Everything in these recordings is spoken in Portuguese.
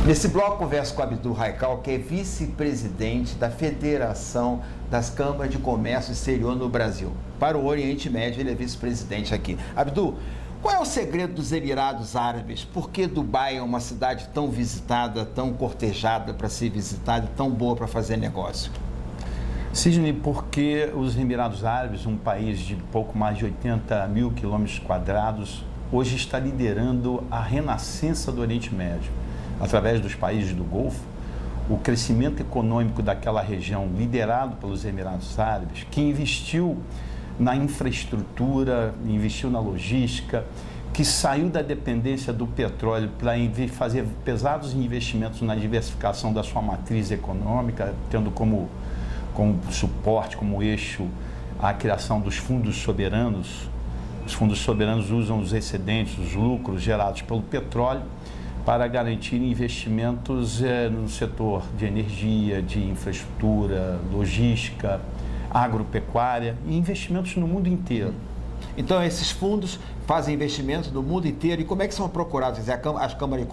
Nesse bloco, converso com Abdul Raikal, que é vice-presidente da Federação das Câmaras de Comércio Exterior no Brasil. Para o Oriente Médio, ele é vice-presidente aqui. Abdul, qual é o segredo dos Emirados Árabes? Por que Dubai é uma cidade tão visitada, tão cortejada para ser visitada, tão boa para fazer negócio? Sidney, porque os Emirados Árabes, um país de pouco mais de 80 mil quilômetros quadrados, hoje está liderando a renascença do Oriente Médio. Através dos países do Golfo, o crescimento econômico daquela região, liderado pelos Emirados Árabes, que investiu na infraestrutura, investiu na logística, que saiu da dependência do petróleo para fazer pesados investimentos na diversificação da sua matriz econômica, tendo como suporte, como eixo, a criação dos fundos soberanos. Os fundos soberanos usam os excedentes, os lucros gerados pelo petróleo, para garantir investimentos no setor de energia, de infraestrutura, logística, agropecuária e investimentos no mundo inteiro. Então, esses fundos fazem investimentos no mundo inteiro. E como é que são procurados? Quer dizer, as câmaras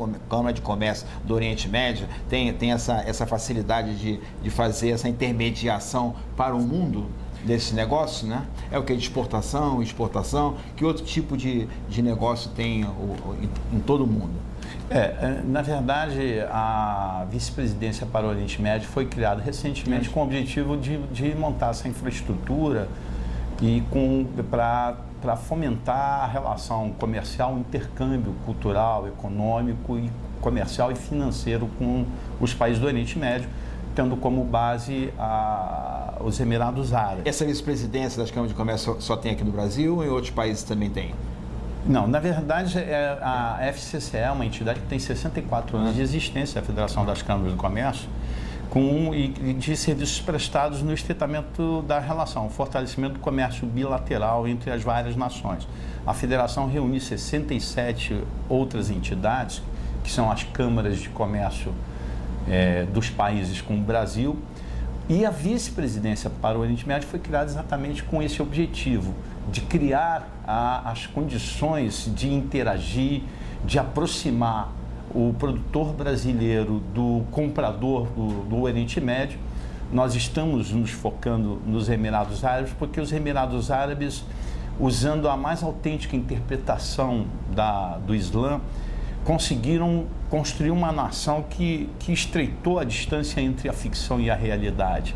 de comércio do Oriente Médio têm essa facilidade de fazer essa intermediação para o mundo desses negócios, né? É o que? De exportação? Que outro tipo de negócio tem em todo o mundo? Na verdade, a vice-presidência para o Oriente Médio foi criada recentemente com o objetivo de montar essa infraestrutura e para fomentar a relação comercial, intercâmbio cultural, econômico e comercial e financeiro com os países do Oriente Médio, tendo como base os Emirados Árabes. Essa vice-presidência das câmaras de comércio só tem aqui no Brasil ou em outros países também tem? Não, na verdade, a FCCE é uma entidade que tem 64 anos de existência, a Federação das Câmaras de Comércio, e de serviços prestados no estreitamento da relação, o fortalecimento do comércio bilateral entre as várias nações. A Federação reúne 67 outras entidades, que são as câmaras de comércio dos países com o Brasil, e a vice-presidência para o Oriente Médio foi criada exatamente com esse objetivo, de criar as condições de interagir, de aproximar o produtor brasileiro do comprador do Oriente Médio. Nós estamos nos focando nos Emirados Árabes, porque os Emirados Árabes, usando a mais autêntica interpretação do Islã, conseguiram construir uma nação que estreitou a distância entre a ficção e a realidade.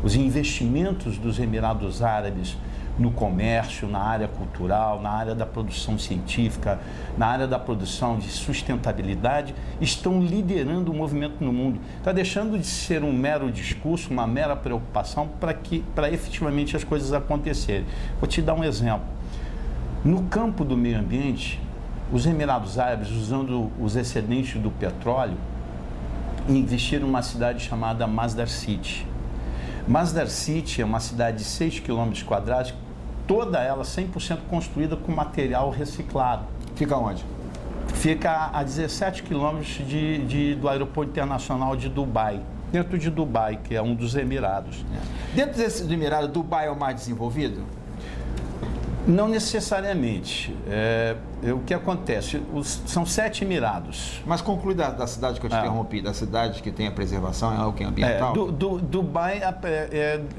Os investimentos dos Emirados Árabes no comércio, na área cultural, na área da produção científica, na área da produção de sustentabilidade, estão liderando o movimento no mundo. Está deixando de ser um mero discurso, uma mera preocupação para efetivamente as coisas acontecerem. Vou te dar um exemplo. No campo do meio ambiente, os Emirados Árabes, usando os excedentes do petróleo, investiram numa cidade chamada Masdar City. Masdar City é uma cidade de 6 quilômetros quadrados, toda ela 100% construída com material reciclado. Fica onde? Fica a 17 quilômetros do aeroporto internacional de Dubai, dentro de Dubai, que é um dos Emirados. Dentro do Emirado, Dubai é o mais desenvolvido? Não necessariamente. O que acontece? São 7 Emirados. Mas conclui da cidade que eu te interrompi, da cidade que tem a preservação, é algo que é ambiental? Dubai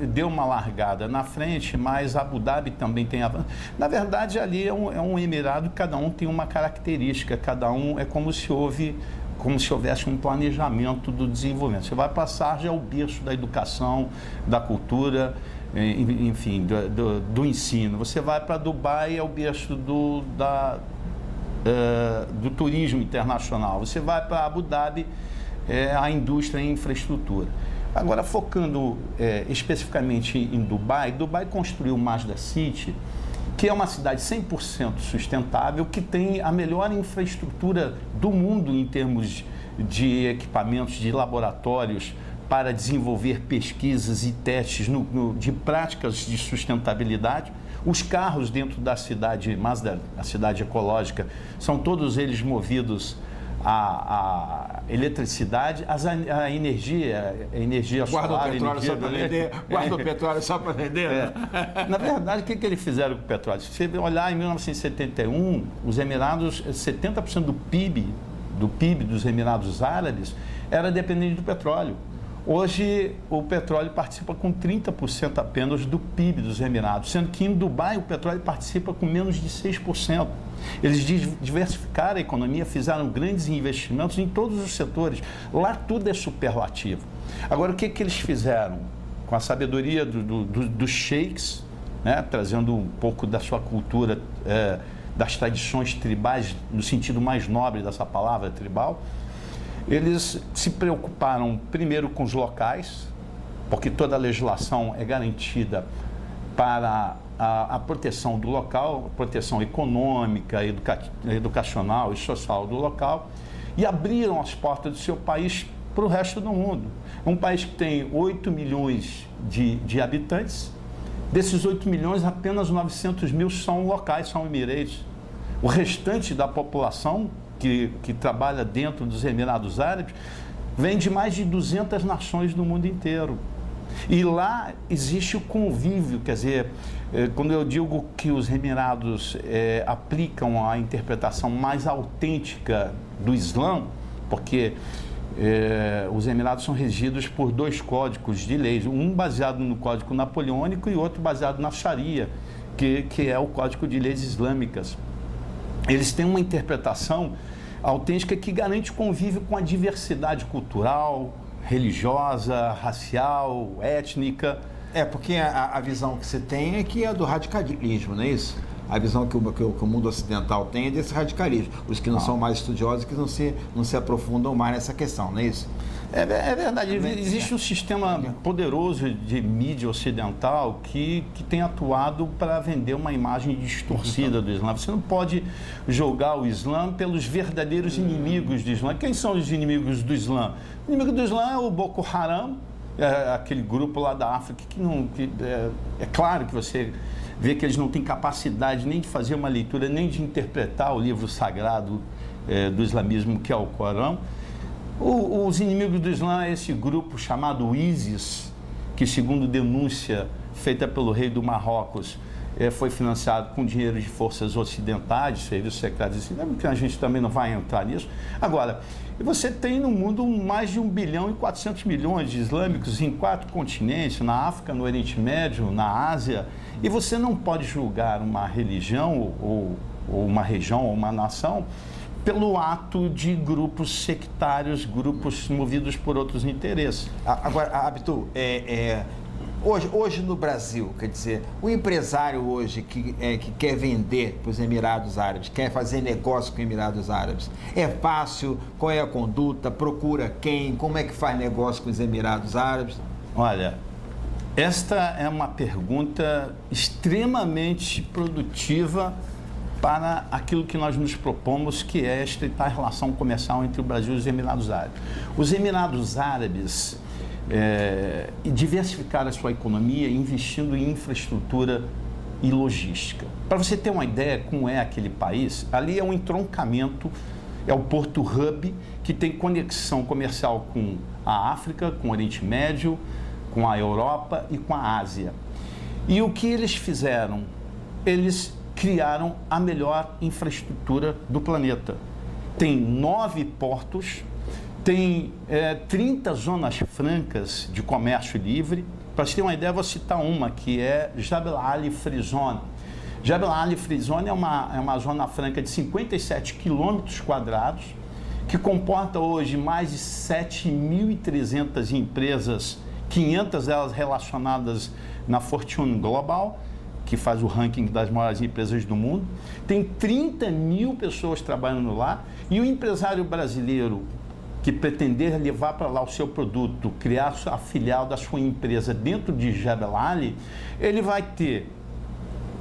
deu uma largada na frente, mas Abu Dhabi também tem avanço. Na verdade, ali é um Emirado, cada um tem uma característica, cada um é como se houvesse um planejamento do desenvolvimento. Você vai passar já o berço da educação, da cultura, enfim, do ensino. Você vai para Dubai, é o berço do turismo internacional. Você vai para Abu Dhabi, a indústria e infraestrutura. Agora, focando especificamente em Dubai construiu o Masdar City, que é uma cidade 100% sustentável, que tem a melhor infraestrutura do mundo em termos de equipamentos, de laboratórios, para desenvolver pesquisas e testes de práticas de sustentabilidade. Os carros dentro da cidade Masdar, a cidade ecológica, são todos eles movidos a eletricidade, a energia guarda solar, o petróleo só para vender, guarda o petróleo só para vender. Na verdade, o que eles fizeram com o petróleo? Se você olhar em 1971, os Emirados, 70% do PIB do PIB dos Emirados Árabes era dependente do petróleo. Hoje, o petróleo participa com 30% apenas do PIB dos Emirados, sendo que em Dubai o petróleo participa com menos de 6%. Eles diversificaram a economia, fizeram grandes investimentos em todos os setores. Lá tudo é superlativo. Agora, o que eles fizeram? Com a sabedoria dos sheiks, né, trazendo um pouco da sua cultura, das tradições tribais, no sentido mais nobre dessa palavra, tribal, eles se preocuparam primeiro com os locais, porque toda a legislação é garantida para a proteção do local, proteção econômica, educacional e social do local, e abriram as portas do seu país para o resto do mundo. É um país que tem 8 milhões de habitantes. Desses 8 milhões, apenas 900 mil são locais, são emirados. O restante da população que trabalha dentro dos Emirados Árabes vem de mais de 200 nações do mundo inteiro. E lá existe o convívio, quer dizer, quando eu digo que os Emirados aplicam a interpretação mais autêntica do Islã, porque os Emirados são regidos por 2 códigos de leis, um baseado no Código Napoleônico e outro baseado na Sharia, que é o Código de Leis Islâmicas. Eles têm uma interpretação autêntica que garante convívio com a diversidade cultural, religiosa, racial, étnica. Porque a visão que você tem é que é do radicalismo, não é isso? A visão que o mundo ocidental tem é desse radicalismo. Os que não são mais estudiosos, que não se aprofundam mais nessa questão, não é isso? É verdade. Existe um sistema poderoso de mídia ocidental que tem atuado para vender uma imagem distorcida do Islã. Você não pode julgar o Islã pelos verdadeiros inimigos do Islã. Quem são os inimigos do Islã? O inimigo do Islã é o Boko Haram, aquele grupo lá da África é claro que você vê que eles não têm capacidade nem de fazer uma leitura, nem de interpretar o livro sagrado do islamismo, que é o Corão. Os inimigos do Islã é esse grupo chamado ISIS, que, segundo denúncia feita pelo rei do Marrocos, foi financiado com dinheiro de forças ocidentais, serviços secretos, que a gente também não vai entrar nisso. Agora, você tem no mundo mais de 1 bilhão e 400 milhões de islâmicos em 4 continentes, na África, no Oriente Médio, na Ásia, e você não pode julgar uma religião ou uma região ou uma nação pelo ato de grupos sectários, grupos movidos por outros interesses. Agora, Abdu, hoje no Brasil, quer dizer, o empresário hoje que quer vender para os Emirados Árabes, quer fazer negócio com os Emirados Árabes, é fácil? Qual é a conduta? Procura quem? Como é que faz negócio com os Emirados Árabes? Olha, esta é uma pergunta extremamente produtiva para aquilo que nós nos propomos, que é estreitar a relação comercial entre o Brasil e os Emirados Árabes. Os Emirados Árabes diversificaram a sua economia investindo em infraestrutura e logística. Para você ter uma ideia como é aquele país, ali é um entroncamento, é o Porto Hub, que tem conexão comercial com a África, com o Oriente Médio, com a Europa e com a Ásia. E o que eles fizeram? Eles criaram a melhor infraestrutura do planeta. Tem 9 portos, tem 30 zonas francas de comércio livre. Para você ter uma ideia, vou citar uma, que é Jebel Ali Free Zone. Jebel Ali Free Zone é uma zona franca de 57 quilômetros quadrados, que comporta hoje mais de 7.300 empresas, 500 delas relacionadas na Fortune Global, que faz o ranking das maiores empresas do mundo. Tem 30 mil pessoas trabalhando lá, e o empresário brasileiro que pretender levar para lá o seu produto, criar a filial da sua empresa dentro de Jebel Ali, ele vai ter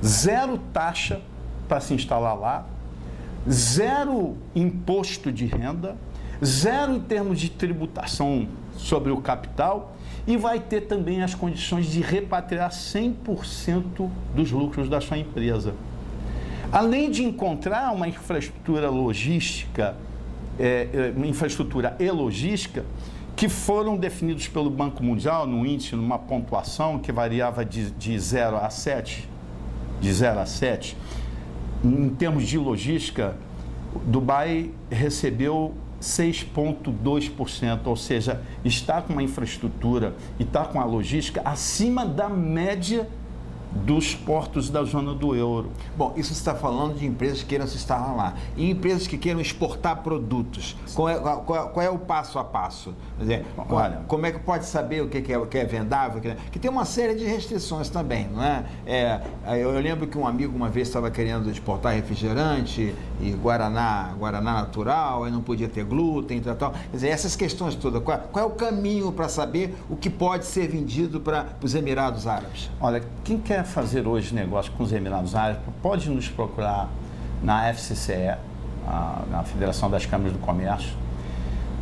0 taxa para se instalar lá, 0 imposto de renda, 0 em termos de tributação sobre o capital, e vai ter também as condições de repatriar 100% dos lucros da sua empresa. Além de encontrar uma infraestrutura logística, uma infraestrutura e logística, que foram definidos pelo Banco Mundial no índice, numa pontuação que variava de 0 a 7, em termos de logística, Dubai recebeu 6,2%, ou seja, está com uma infraestrutura e está com a logística acima da média dos portos da zona do euro. Bom, isso você está falando de empresas que queiram se instalar lá. E empresas que queiram exportar produtos. Qual é o passo a passo? Quer dizer, como é que pode saber o que é vendável? Que tem uma série de restrições também, não é? Eu lembro que um amigo uma vez estava querendo exportar refrigerante e Guaraná natural, aí não podia ter glúten e tal. Quer dizer, essas questões todas. Qual é o caminho para saber o que pode ser vendido para os Emirados Árabes? Olha, quem quer fazer hoje negócio com os Emirados Árabes, pode nos procurar na FCCE, na Federação das Câmaras do Comércio,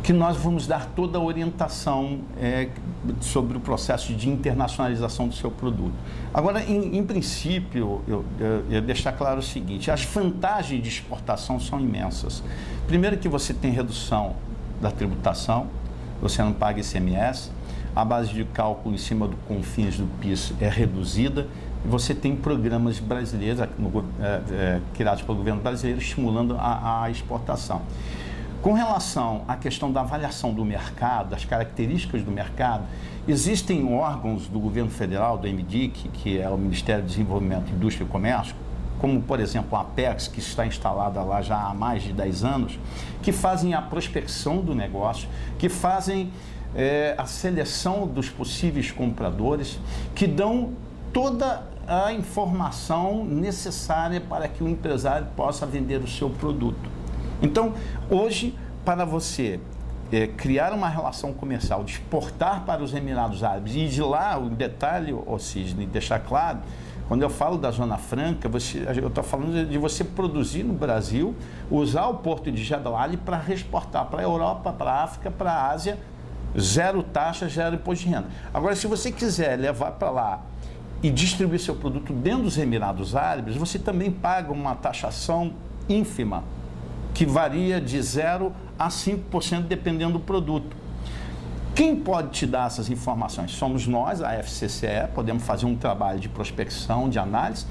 que nós vamos dar toda a orientação sobre o processo de internacionalização do seu produto. Agora, em princípio, eu deixar claro o seguinte, as vantagens de exportação são imensas. Primeiro que você tem redução da tributação, você não paga ICMS, a base de cálculo em cima do CONFINS do PIS é reduzida, e você tem programas brasileiros, criados pelo governo brasileiro, estimulando a exportação. Com relação à questão da avaliação do mercado, das características do mercado, existem órgãos do governo federal, do MDIC, que é o Ministério do Desenvolvimento, Indústria e Comércio, como, por exemplo, a Apex, que está instalada lá já há mais de 10 anos, que fazem a prospecção do negócio, que fazem a seleção dos possíveis compradores, que dão toda a informação necessária para que o empresário possa vender o seu produto. Então, hoje, para você criar uma relação comercial, de exportar para os Emirados Árabes e de lá, o detalhe, Cisne, deixar claro, quando eu falo da Zona Franca, eu estou falando de você produzir no Brasil, usar o porto de Jebel Ali para exportar para a Europa, para a África, para a Ásia, zero taxa, zero imposto de renda. Agora, se você quiser levar para lá e distribuir seu produto dentro dos Emirados Árabes, você também paga uma taxação ínfima, que varia de 0% a 5%, dependendo do produto. Quem pode te dar essas informações? Somos nós, a FCCE, podemos fazer um trabalho de prospecção, de análise,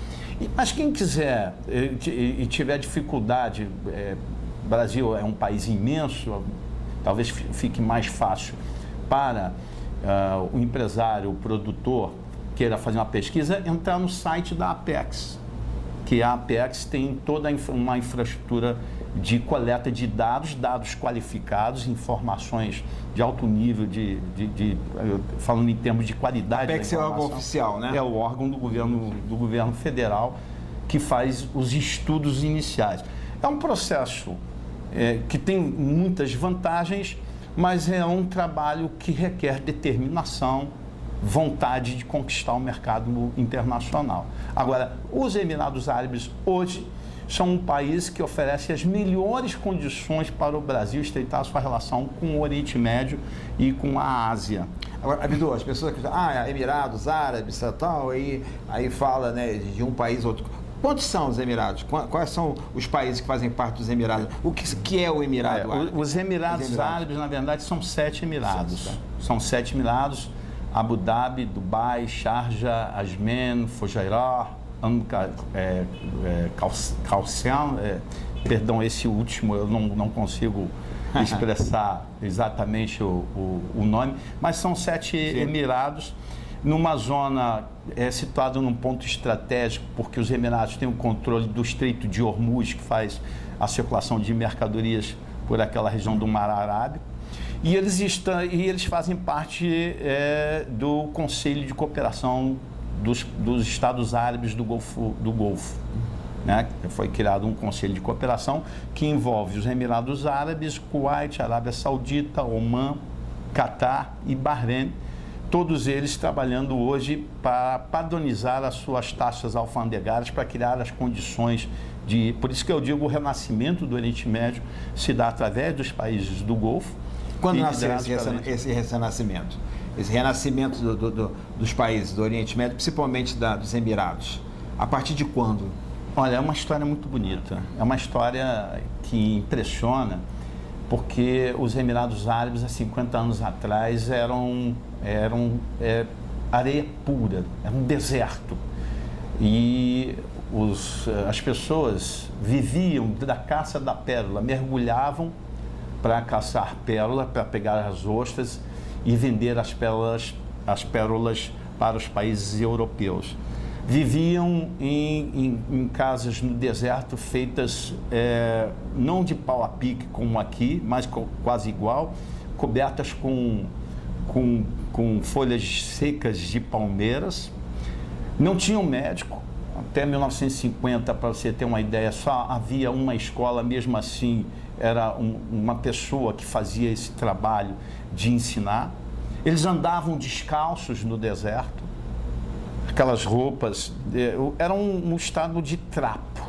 mas quem quiser e tiver dificuldade, o Brasil é um país imenso, talvez fique mais fácil para o empresário, o produtor, queira fazer uma pesquisa, entrar no site da Apex, que a Apex tem toda uma infraestrutura de coleta de dados qualificados, informações de alto nível, falando em termos de qualidade. A Apex é o órgão oficial, né? É o órgão do governo federal que faz os estudos iniciais. É um processo que tem muitas vantagens, mas é um trabalho que requer determinação, vontade de conquistar o mercado internacional. Agora, os Emirados Árabes hoje são um país que oferece as melhores condições para o Brasil estreitar a sua relação com o Oriente Médio e com a Ásia. Agora, Abdu, as pessoas que dizem, Emirados Árabes, tal, aí fala, né, de um país ou outro. Quantos são os Emirados? Quais são os países que fazem parte dos Emirados? O que é o Emirado Árabe? Os Emirados Árabes, na verdade, são 7 Emirados. São 7 Emirados: Abu Dhabi, Dubai, Sharjah, Ajman, Fujairah, Calcium, perdão, esse último eu não consigo expressar exatamente o nome, mas são 7 Emirados, numa zona situada num ponto estratégico, porque os Emirados têm o controle do Estreito de Hormuz, que faz a circulação de mercadorias por aquela região do Mar Arábico, e eles fazem parte do Conselho de Cooperação dos Estados Árabes do Golfo. Né? Foi criado um conselho de cooperação que envolve os Emirados Árabes, Kuwait, Arábia Saudita, Omã, Catar e Bahrein, todos eles trabalhando hoje para padronizar as suas taxas alfandegárias, para criar as condições por isso que eu digo, o renascimento do Oriente Médio se dá através dos países do Golfo. Quando nasceu esse renascimento? Esse renascimento dos países do Oriente Médio, principalmente dos Emirados, a partir de quando? Olha, é uma história muito bonita, é uma história que impressiona, porque os Emirados Árabes, há 50 anos atrás, eram areia pura, era um deserto. E as pessoas viviam da caça da pérola, mergulhavam para caçar pérola, para pegar as ostras e vender as pérolas para os países europeus. Viviam em casas no deserto feitas não de pau a pique como aqui, mas quase igual, cobertas com folhas secas de palmeiras. Não tinham médico. Até 1950, para você ter uma ideia, só havia uma escola, mesmo assim era uma pessoa que fazia esse trabalho de ensinar. Eles andavam descalços no deserto, aquelas roupas, era um estado de trapo,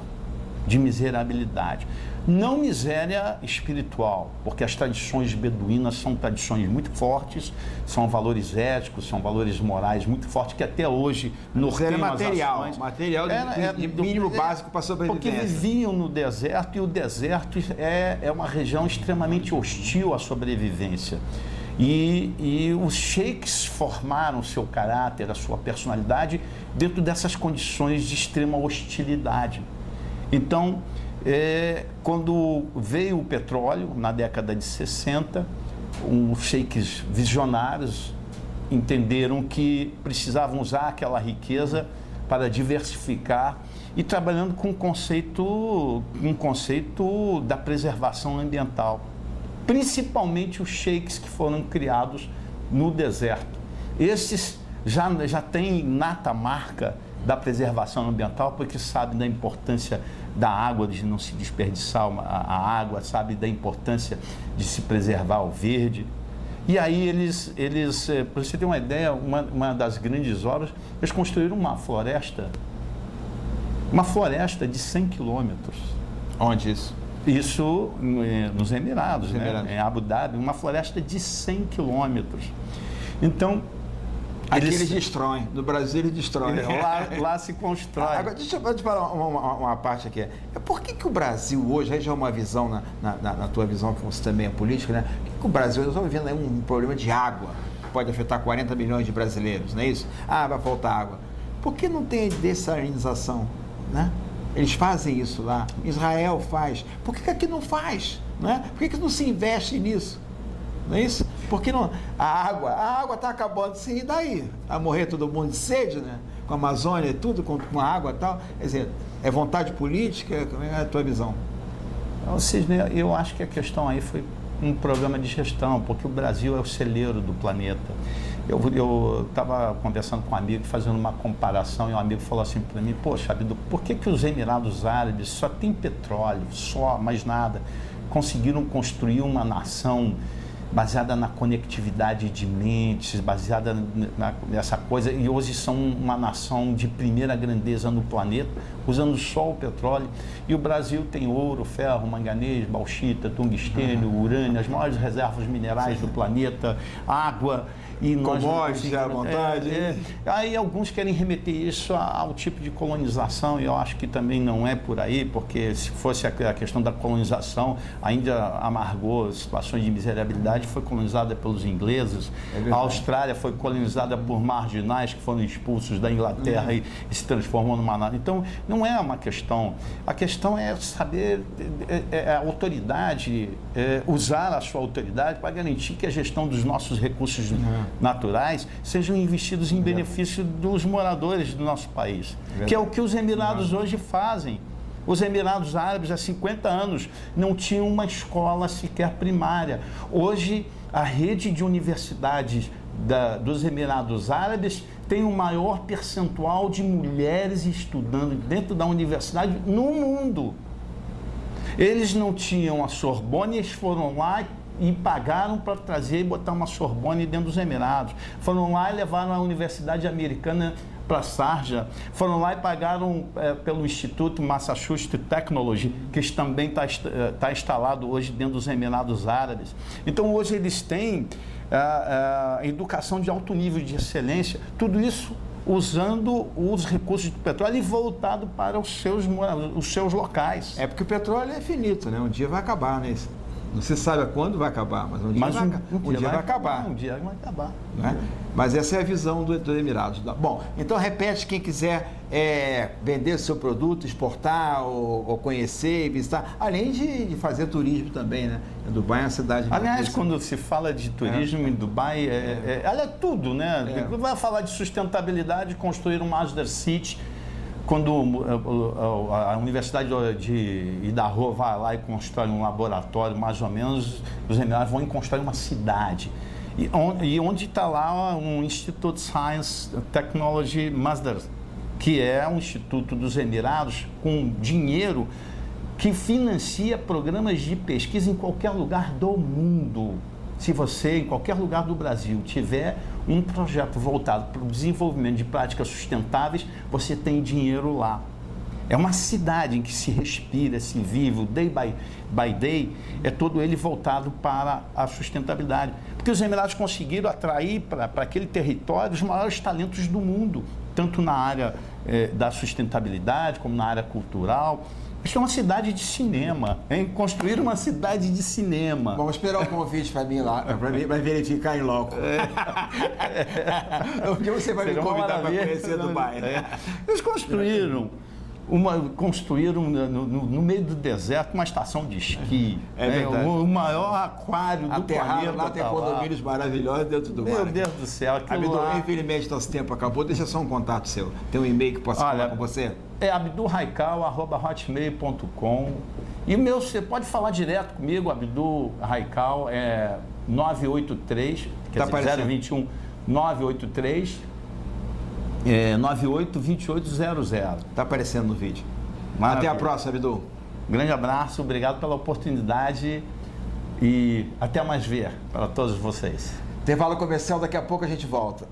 de miserabilidade. Não miséria espiritual, porque as tradições beduínas são tradições muito fortes, são valores éticos, são valores morais muito fortes, que até hoje norteiam material, as ações. material de mínimo básico para sobrevivência. Porque viviam no deserto, e o deserto é uma região extremamente hostil à sobrevivência. E os sheiks formaram seu caráter, a sua personalidade, dentro dessas condições de extrema hostilidade. Então, quando veio o petróleo, na década de 60, os sheiks visionários entenderam que precisavam usar aquela riqueza para diversificar e trabalhando com um conceito da preservação ambiental. Principalmente os sheiks que foram criados no deserto. Esses já têm inata marca da preservação ambiental, porque sabem da importância da água, de não se desperdiçar a água, sabem da importância de se preservar o verde. E aí eles para você ter uma ideia, uma das grandes obras, eles construíram uma floresta de 100 quilômetros. Onde isso? Isso nos Emirados, né? Em Abu Dhabi, uma floresta de 100 quilômetros. Então, aqui eles destroem, no Brasil eles destroem. Lá se constrói. Agora, deixa eu te falar uma parte aqui. Por que o Brasil hoje, aí já é uma visão, na tua visão, que você também é política, né? Por que o Brasil, nós estamos vivendo aí um problema de água, que pode afetar 40 milhões de brasileiros, não é isso? Vai faltar água. Por que não tem dessalinização, né? Eles fazem isso lá, Israel faz. Por que aqui não faz? Não é? Por que não se investe nisso? Não é isso? Porque não, a água está acabando, sim, e daí? Vai morrer todo mundo de sede, né? Com a Amazônia e tudo, com a água e tal. Quer dizer, é vontade política? Como é a tua visão? Sidney, eu acho que a questão aí foi um programa de gestão, porque o Brasil é o celeiro do planeta. Eu estava conversando com um amigo, fazendo uma comparação, e um amigo falou assim para mim: poxa vida, por que os Emirados Árabes só tem petróleo, só, mais nada, conseguiram construir uma nação baseada na conectividade de mentes, baseada nessa coisa, e hoje são uma nação de primeira grandeza no planeta, usando só o petróleo. E o Brasil tem ouro, ferro, manganês, bauxita, tungstênio, urânio, as maiores reservas minerais do planeta, água. E commodities à vontade. Aí alguns querem remeter isso ao tipo de colonização, e eu acho que também não é por aí, porque se fosse a questão da colonização, a Índia amargou situações de miserabilidade, foi colonizada pelos ingleses, a Austrália foi colonizada por marginais que foram expulsos da Inglaterra e se transformou numa nação. Então, não é uma questão, a questão é saber, a autoridade, usar a sua autoridade para garantir que a gestão dos nossos recursos naturais sejam investidos em benefício dos moradores do nosso país, que é o que os Emirados hoje fazem. Os Emirados Árabes, há 50 anos, não tinham uma escola sequer primária. Hoje, a rede de universidades dos Emirados Árabes tem o maior percentual de mulheres estudando dentro da universidade no mundo. Eles não tinham a Sorbonne, eles foram lá e pagaram para trazer e botar uma Sorbonne dentro dos Emirados. Foram lá e levaram a Universidade Americana para Sharjah, foram lá e pagaram pelo Instituto Massachusetts Technology, que também está instalado hoje dentro dos Emirados Árabes. Então, hoje eles têm educação de alto nível de excelência, tudo isso usando os recursos do petróleo e voltado para os seus locais. É porque o petróleo é finito, né? Um dia vai acabar, né? Não se sabe quando vai acabar, mas um dia, vai acabar. Um dia vai acabar. Né? Mas essa é a visão do Emirados. Bom, então repete, quem quiser vender seu produto, exportar ou conhecer, visitar, além de fazer turismo também, né? Dubai é uma cidade... Aliás, quando se fala de turismo em Dubai, olha tudo, né? Vai falar de sustentabilidade, construir um Master City. Quando a Universidade de Idaho vai lá e constrói um laboratório, mais ou menos, os Emirados vão construir uma cidade. E onde está lá um Institute Science Technology Masdar, que é um instituto dos Emirados com dinheiro que financia programas de pesquisa em qualquer lugar do mundo. Se você, em qualquer lugar do Brasil, tiver um projeto voltado para o desenvolvimento de práticas sustentáveis, você tem dinheiro lá. É uma cidade em que se respira, se vive, o day by day, é todo ele voltado para a sustentabilidade. Porque os Emirados conseguiram atrair para aquele território os maiores talentos do mundo, tanto na área da sustentabilidade como na área cultural. Isso é uma cidade de cinema, hein? Construir uma cidade de cinema. Vamos esperar o convite para mim lá, para verificar em loco. Onde você vai me convidar para conhecer Dubai? Eles construíram no meio do deserto uma estação de esqui. O maior aquário do planeta. Lá tem condomínios maravilhosos dentro do mar. Meu Deus do céu, Abdu, infelizmente nosso tempo acabou. Deixa só um contato seu. Tem um e-mail que posso falar com você? É abdurraical@hotmail.com. E o meu, você pode falar direto comigo, Abdu Raical, 983, quer dizer, 021 983 982800. Está aparecendo no vídeo. Maravilha. Até a próxima, Abdu. Grande abraço, obrigado pela oportunidade e até mais ver para todos vocês. Intervalo comercial, daqui a pouco a gente volta.